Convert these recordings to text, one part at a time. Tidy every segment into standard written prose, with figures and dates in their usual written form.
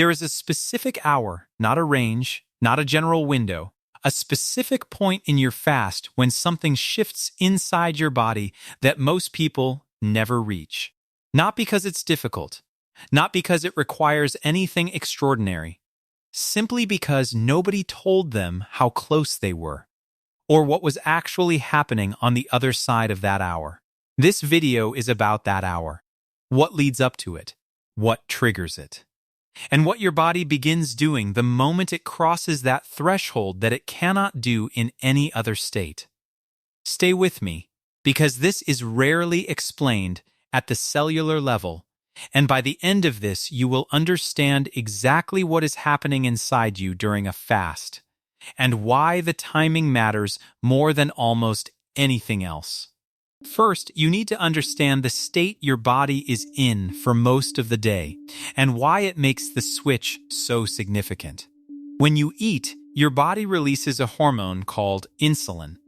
There is a specific hour, not a range, not a general window, a specific point in your fast when something shifts inside your body that most people never reach. Not because it's difficult, not because it requires anything extraordinary, simply because nobody told them how close they were, or what was actually happening on the other side of that hour. This video is about that hour, what leads up to it, what triggers it, and what your body begins doing the moment it crosses that threshold that it cannot do in any other state. Stay with me, because this is rarely explained at the cellular level, and by the end of this you will understand exactly what is happening inside you during a fast, and why the timing matters more than almost anything else. First, you need to understand the state your body is in for most of the day, and why it makes the switch so significant. When you eat, your body releases a hormone called insulin.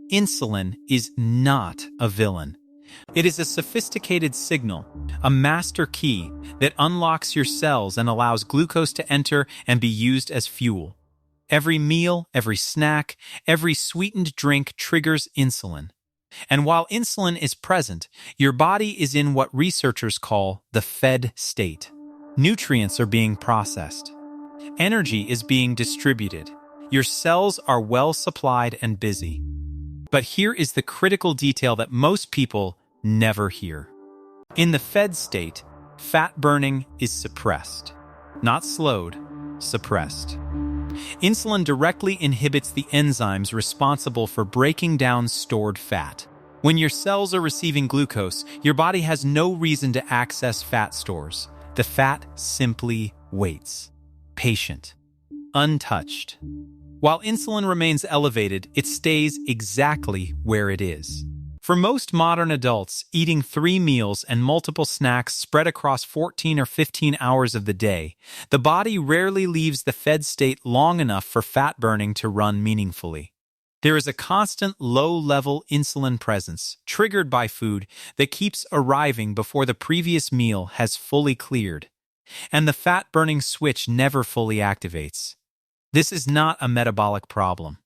Insulin is not a villain. It is a sophisticated signal, a master key that unlocks your cells and allows glucose to enter and be used as fuel. Every meal, every snack, every sweetened drink triggers insulin. And while insulin is present, your body is in what researchers call the fed state. Nutrients are being processed. Energy is being distributed. Your cells are well supplied and busy. But here is the critical detail that most people never hear. In the fed state, fat burning is suppressed. Not slowed, suppressed. Insulin directly inhibits the enzymes responsible for breaking down stored fat. When your cells are receiving glucose, your body has no reason to access fat stores. The fat simply waits. Patient. Untouched. While insulin remains elevated, it stays exactly where it is. For most modern adults, eating 3 meals and multiple snacks spread across 14 or 15 hours of the day, the body rarely leaves the fed state long enough for fat burning to run meaningfully. There is a constant low-level insulin presence, triggered by food, that keeps arriving before the previous meal has fully cleared, and the fat-burning switch never fully activates. This is not a metabolic problem.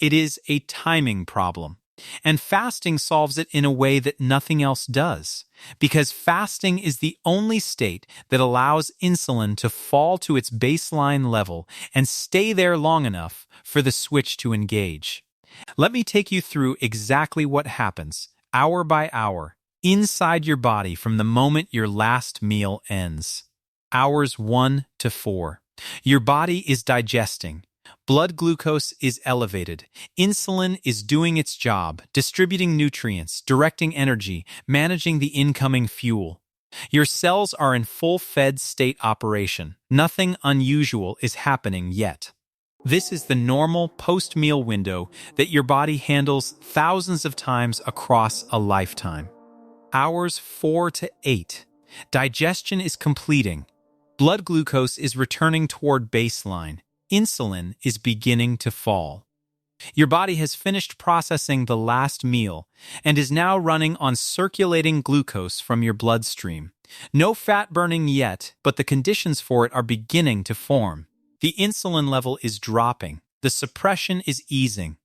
It is a timing problem. And fasting solves it in a way that nothing else does, because fasting is the only state that allows insulin to fall to its baseline level and stay there long enough for the switch to engage. Let me take you through exactly what happens, hour by hour, inside your body from the moment your last meal ends. Hours 1 to 4. Your body is digesting. Blood glucose is elevated. Insulin is doing its job, distributing nutrients, directing energy, managing the incoming fuel. Your cells are in full fed state operation. Nothing unusual is happening yet. This is the normal post-meal window that your body handles thousands of times across a lifetime. Hours 4 to 8. Digestion is completing. Blood glucose is returning toward baseline. Insulin is beginning to fall. Your body has finished processing the last meal and is now running on circulating glucose from your bloodstream. No fat burning yet, but the conditions for it are beginning to form. The insulin level is dropping. The suppression is easing.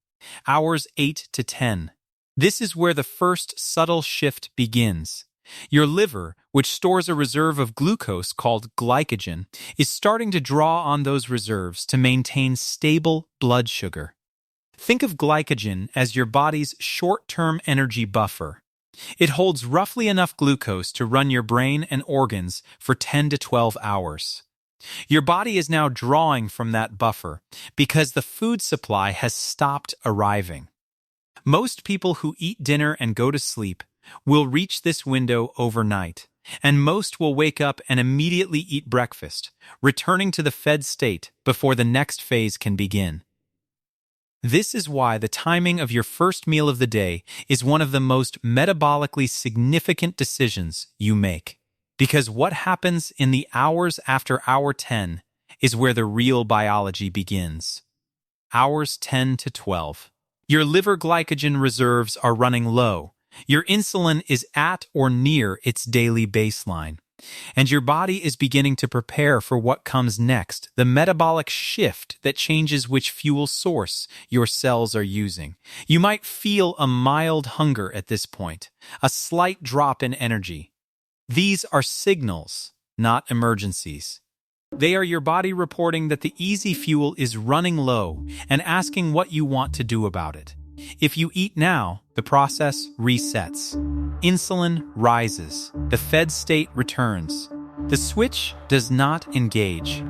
Hours 8 to 10. This is where the first subtle shift begins. Your liver, which stores a reserve of glucose called glycogen, is starting to draw on those reserves to maintain stable blood sugar. Think of glycogen as your body's short-term energy buffer. It holds roughly enough glucose to run your brain and organs for 10 to 12 hours. Your body is now drawing from that buffer because the food supply has stopped arriving. Most people who eat dinner and go to sleep will reach this window overnight, and most will wake up and immediately eat breakfast, returning to the fed state before the next phase can begin. This is why the timing of your first meal of the day is one of the most metabolically significant decisions you make. Because what happens in the hours after hour 10 is where the real biology begins. Hours 10 to 12. Your liver glycogen reserves are running low. Your insulin is at or near its daily baseline. And your body is beginning to prepare for what comes next, the metabolic shift that changes which fuel source your cells are using. You might feel a mild hunger at this point, a slight drop in energy. These are signals, not emergencies. They are your body reporting that the easy fuel is running low and asking what you want to do about it. If you eat now, the process resets. Insulin rises. The fed state returns. The switch does not engage.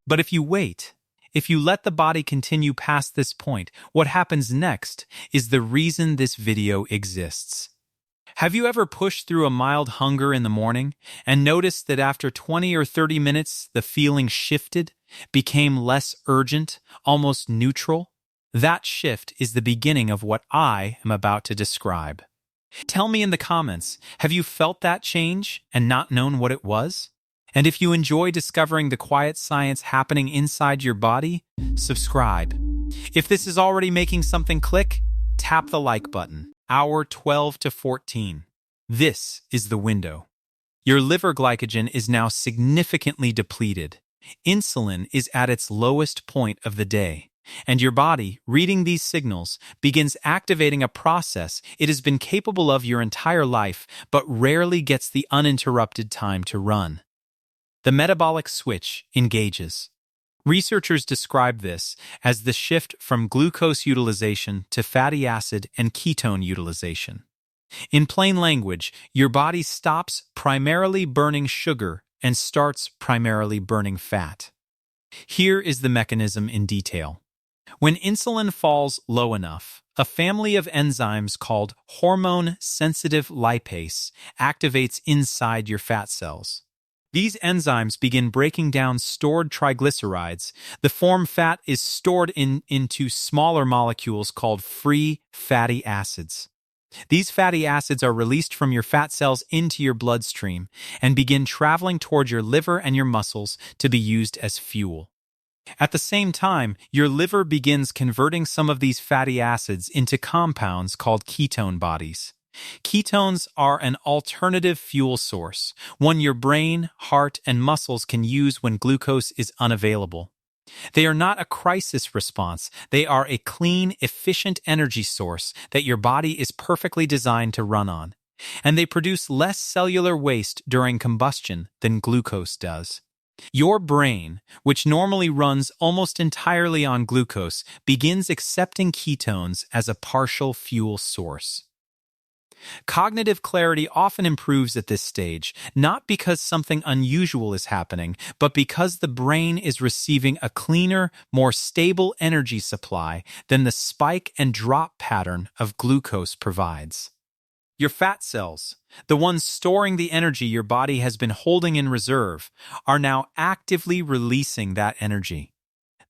But if you wait, if you let the body continue past this point, what happens next is the reason this video exists. Have you ever pushed through a mild hunger in the morning and noticed that after 20 or 30 minutes, the feeling shifted, became less urgent, almost neutral? That shift is the beginning of what I am about to describe. Tell me in the comments, have you felt that change and not known what it was? And if you enjoy discovering the quiet science happening inside your body, subscribe. If this is already making something click, tap the like button. Hour 12 to 14. This is the window. Your liver glycogen is now significantly depleted. Insulin is at its lowest point of the day. And your body, reading these signals, begins activating a process it has been capable of your entire life, but rarely gets the uninterrupted time to run. The metabolic switch engages. Researchers describe this as the shift from glucose utilization to fatty acid and ketone utilization. In plain language, your body stops primarily burning sugar and starts primarily burning fat. Here is the mechanism in detail. When insulin falls low enough, a family of enzymes called hormone-sensitive lipase activates inside your fat cells. These enzymes begin breaking down stored triglycerides. The form fat is stored into smaller molecules called free fatty acids. These fatty acids are released from your fat cells into your bloodstream and begin traveling toward your liver and your muscles to be used as fuel. At the same time, your liver begins converting some of these fatty acids into compounds called ketone bodies. Ketones are an alternative fuel source, one your brain, heart, and muscles can use when glucose is unavailable. They are not a crisis response. They are a clean, efficient energy source that your body is perfectly designed to run on. And they produce less cellular waste during combustion than glucose does. Your brain, which normally runs almost entirely on glucose, begins accepting ketones as a partial fuel source. Cognitive clarity often improves at this stage, not because something unusual is happening, but because the brain is receiving a cleaner, more stable energy supply than the spike and drop pattern of glucose provides. Your fat cells, the ones storing the energy your body has been holding in reserve, are now actively releasing that energy.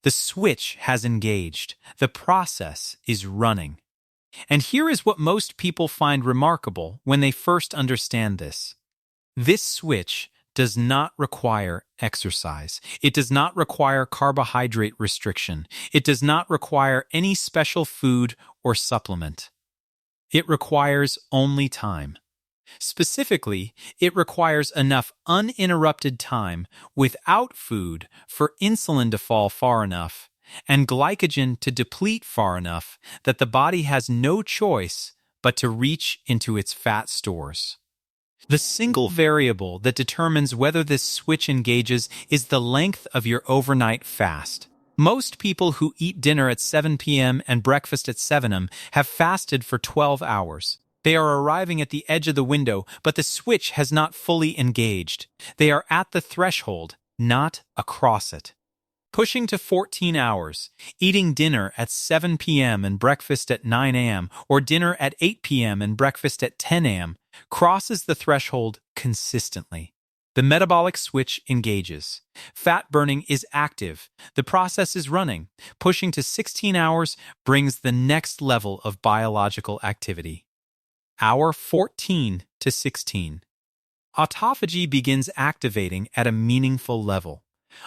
The switch has engaged. The process is running. And here is what most people find remarkable when they first understand this. This switch does not require exercise. It does not require carbohydrate restriction. It does not require any special food or supplement. It requires only time. Specifically, it requires enough uninterrupted time without food for insulin to fall far enough and glycogen to deplete far enough that the body has no choice but to reach into its fat stores. The single variable that determines whether this switch engages is the length of your overnight fast. Most people who eat dinner at 7 p.m. and breakfast at 7 a.m. have fasted for 12 hours. They are arriving at the edge of the window, but the switch has not fully engaged. They are at the threshold, not across it. Pushing to 14 hours, eating dinner at 7 p.m. and breakfast at 9 a.m., or dinner at 8 p.m. and breakfast at 10 a.m., crosses the threshold consistently. The metabolic switch engages. Fat burning is active. The process is running. Pushing to 16 hours brings the next level of biological activity. Hour 14 to 16. Autophagy begins activating at a meaningful level.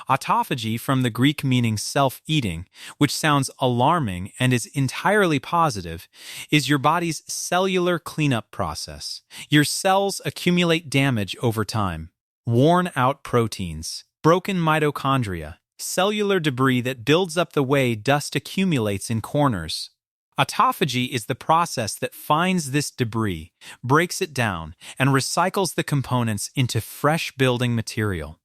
Autophagy, from the Greek meaning self-eating, which sounds alarming and is entirely positive, is your body's cellular cleanup process. Your cells accumulate damage over time. worn-out proteins, broken mitochondria, cellular debris that builds up the way dust accumulates in corners. Autophagy is the process that finds this debris, breaks it down, and recycles the components into fresh building material.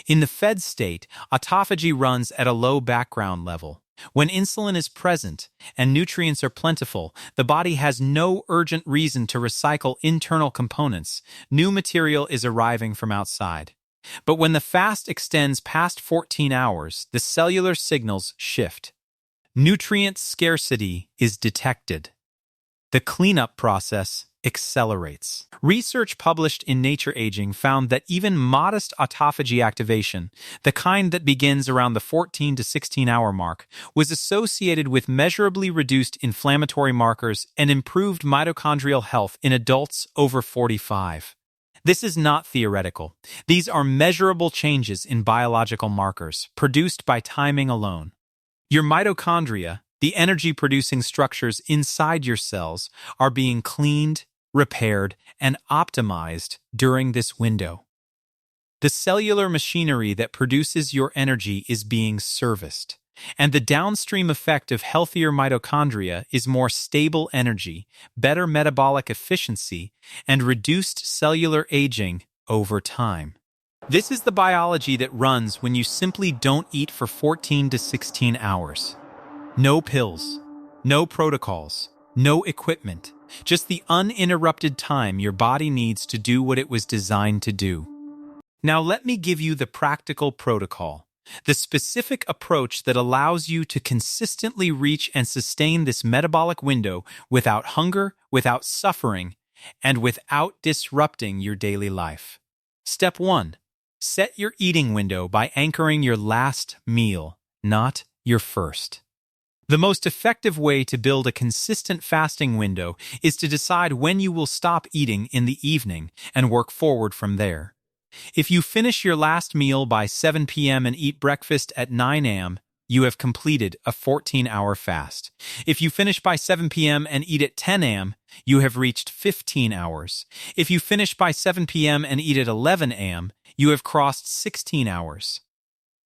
In the fed state, autophagy runs at a low background level. When insulin is present and nutrients are plentiful, the body has no urgent reason to recycle internal components. New material is arriving from outside. But when the fast extends past 14 hours, the cellular signals shift. Nutrient scarcity is detected. The cleanup process accelerates. Research published in Nature Aging found that even modest autophagy activation, the kind that begins around the 14 to 16-hour mark, was associated with measurably reduced inflammatory markers and improved mitochondrial health in adults over 45. This is not theoretical. These are measurable changes in biological markers, produced by timing alone. Your mitochondria, the energy-producing structures inside your cells, are being cleaned, repaired, and optimized during this window. The cellular machinery that produces your energy is being serviced, and the downstream effect of healthier mitochondria is more stable energy, better metabolic efficiency, and reduced cellular aging over time. This is the biology that runs when you simply don't eat for 14 to 16 hours. No pills, no protocols, no equipment, just the uninterrupted time your body needs to do what it was designed to do. Now let me give you the practical protocol, the specific approach that allows you to consistently reach and sustain this metabolic window without hunger, without suffering, and without disrupting your daily life. Step 1. Set your eating window by anchoring your last meal, not your first. The most effective way to build a consistent fasting window is to decide when you will stop eating in the evening and work forward from there. If you finish your last meal by 7 p.m. and eat breakfast at 9 a.m., you have completed a 14-hour fast. If you finish by 7 p.m. and eat at 10 a.m., you have reached 15 hours. If you finish by 7 p.m. and eat at 11 a.m., you have crossed 16 hours.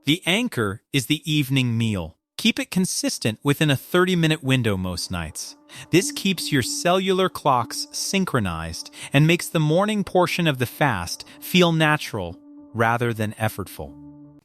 The anchor is the evening meal. Keep it consistent within a 30-minute window most nights. This keeps your cellular clocks synchronized and makes the morning portion of the fast feel natural rather than effortful.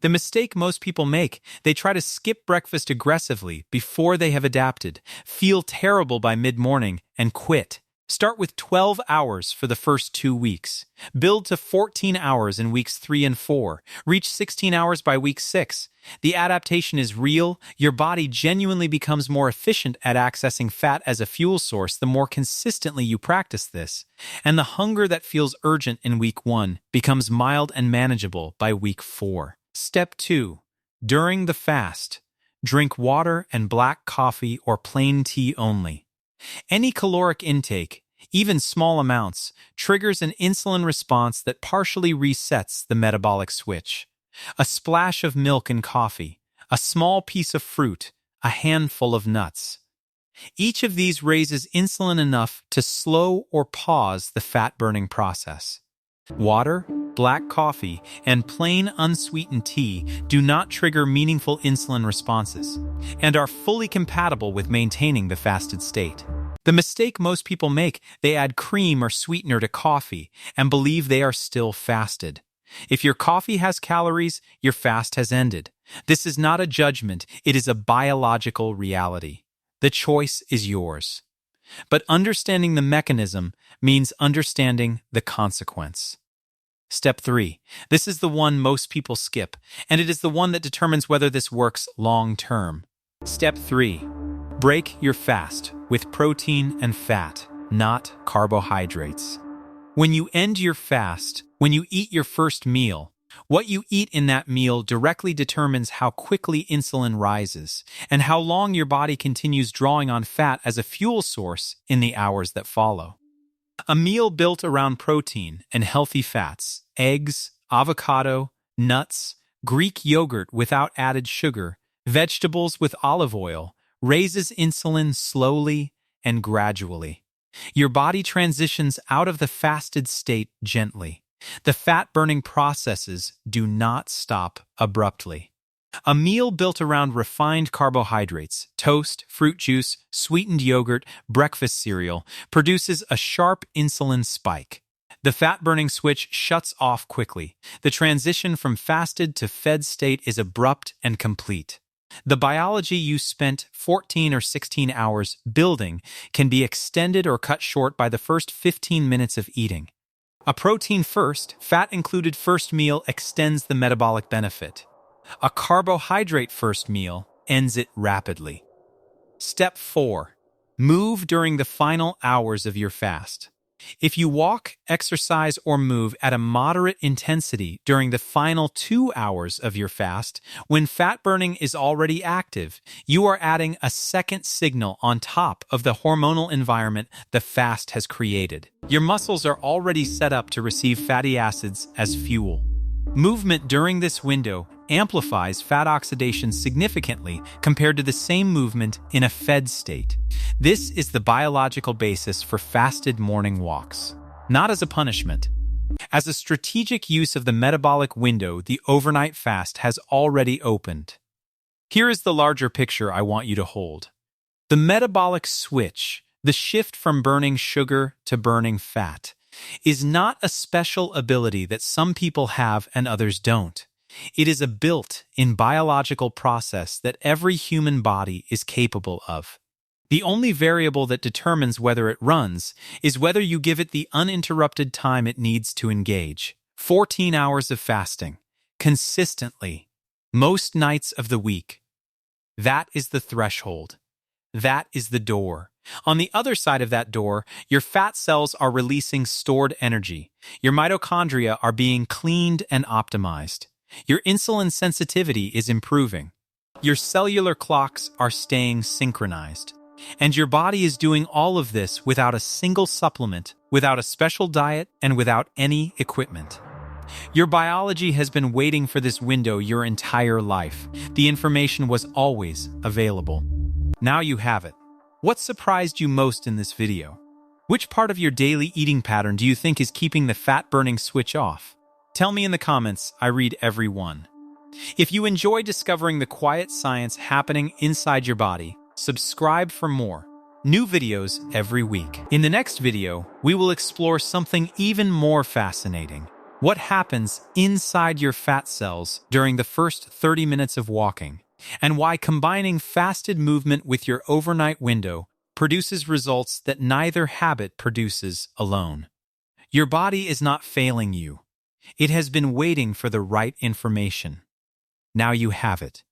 The mistake most people make, they try to skip breakfast aggressively before they have adapted, feel terrible by mid-morning, and quit. Start with 12 hours for the first 2 weeks. Build to 14 hours in weeks 3 and 4. Reach 16 hours by week 6. The adaptation is real. Your body genuinely becomes more efficient at accessing fat as a fuel source the more consistently you practice this. And the hunger that feels urgent in week 1 becomes mild and manageable by week 4. Step 2. During the fast, drink water and black coffee or plain tea only. Any caloric intake, even small amounts, triggers an insulin response that partially resets the metabolic switch. A splash of milk in coffee, a small piece of fruit, a handful of nuts. Each of these raises insulin enough to slow or pause the fat-burning process. Water, black coffee, and plain unsweetened tea do not trigger meaningful insulin responses and are fully compatible with maintaining the fasted state. The mistake most people make, they add cream or sweetener to coffee and believe they are still fasted. If your coffee has calories, your fast has ended. This is not a judgment, it is a biological reality. The choice is yours. But understanding the mechanism means understanding the consequence. Step 3. This is the one most people skip, and it is the one that determines whether this works long-term. Step 3. Break your fast with protein and fat, not carbohydrates. When you end your fast, when you eat your first meal, what you eat in that meal directly determines how quickly insulin rises and how long your body continues drawing on fat as a fuel source in the hours that follow. A meal built around protein and healthy fats, eggs, avocado, nuts, Greek yogurt without added sugar, vegetables with olive oil, raises insulin slowly and gradually. Your body transitions out of the fasted state gently. The fat-burning processes do not stop abruptly. A meal built around refined carbohydrates, toast, fruit juice, sweetened yogurt, breakfast cereal, produces a sharp insulin spike. The fat-burning switch shuts off quickly. The transition from fasted to fed state is abrupt and complete. The biology you spent 14 or 16 hours building can be extended or cut short by the first 15 minutes of eating. A protein-first, fat-included first meal extends the metabolic benefit. A carbohydrate-first meal ends it rapidly. Step 4. Move during the final hours of your fast. If you walk, exercise, or move at a moderate intensity during the final 2 hours of your fast, when fat burning is already active, you are adding a second signal on top of the hormonal environment the fast has created. Your muscles are already set up to receive fatty acids as fuel. Movement during this window amplifies fat oxidation significantly compared to the same movement in a fed state. This is the biological basis for fasted morning walks. Not as a punishment. As a strategic use of the metabolic window the overnight fast has already opened. Here is the larger picture I want you to hold. The metabolic switch, the shift from burning sugar to burning fat, is not a special ability that some people have and others don't. It is a built-in biological process that every human body is capable of. The only variable that determines whether it runs is whether you give it the uninterrupted time it needs to engage. 14 hours of fasting, consistently, most nights of the week. That is the threshold. That is the door. On the other side of that door, your fat cells are releasing stored energy. Your mitochondria are being cleaned and optimized. Your insulin sensitivity is improving. Your cellular clocks are staying synchronized. And your body is doing all of this without a single supplement, without a special diet, and without any equipment. Your biology has been waiting for this window your entire life. The information was always available. Now you have it. What surprised you most in this video? Which part of your daily eating pattern do you think is keeping the fat-burning switch off? Tell me in the comments. I read every one. If you enjoy discovering the quiet science happening inside your body, subscribe for more. New videos every week. In the next video, we will explore something even more fascinating. What happens inside your fat cells during the first 30 minutes of walking, and why combining fasted movement with your overnight window produces results that neither habit produces alone. Your body is not failing you. It has been waiting for the right information. Now you have it.